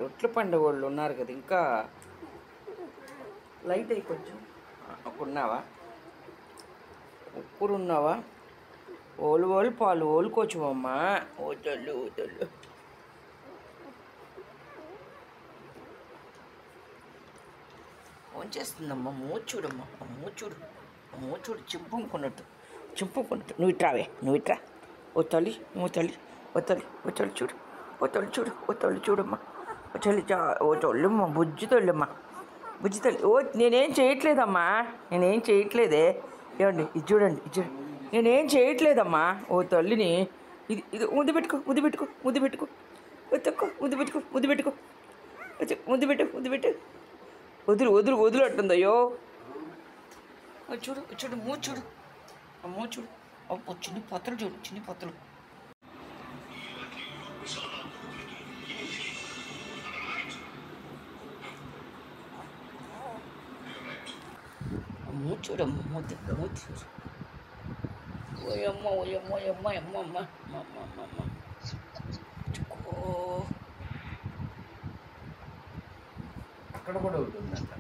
రొట్టెల పండుగ వాళ్ళు ఉన్నారు కదా, ఇంకా లైట్ అయ్యి కొంచెం ఉన్నావా, ఉప్పురు ఉన్నావా, ఓలు పాలు ఓలుకోవచ్చువమ్మా. ఓతళ్ళు ఫోన్ చేస్తుందమ్మా. మూచూడమ్మా, మూచూడు చింపుకున్నట్టు. నువ్వు ఇట్రా. ఓ తల్లి చూడు, చూడమ్మా. ఓ తొల్లమ్మా, బుజ్జి తొల్లమ్మా. ఓ నేనేం చేయట్లేదమ్మా, ఏమండి ఇది చూడండి, నేనేం చేయట్లేదమ్మా. ఓ తల్లిని ఇది ముద్దు పెట్టుకో. వదులు అంటుందయ్యో. చూడు మూచూడు. అబ్బో చిన్ని పత్రలు. మూచూడమ్మ, మూతి చూడు. ఓయమ్మ. అక్కడ కూడా ఉంటుందంట.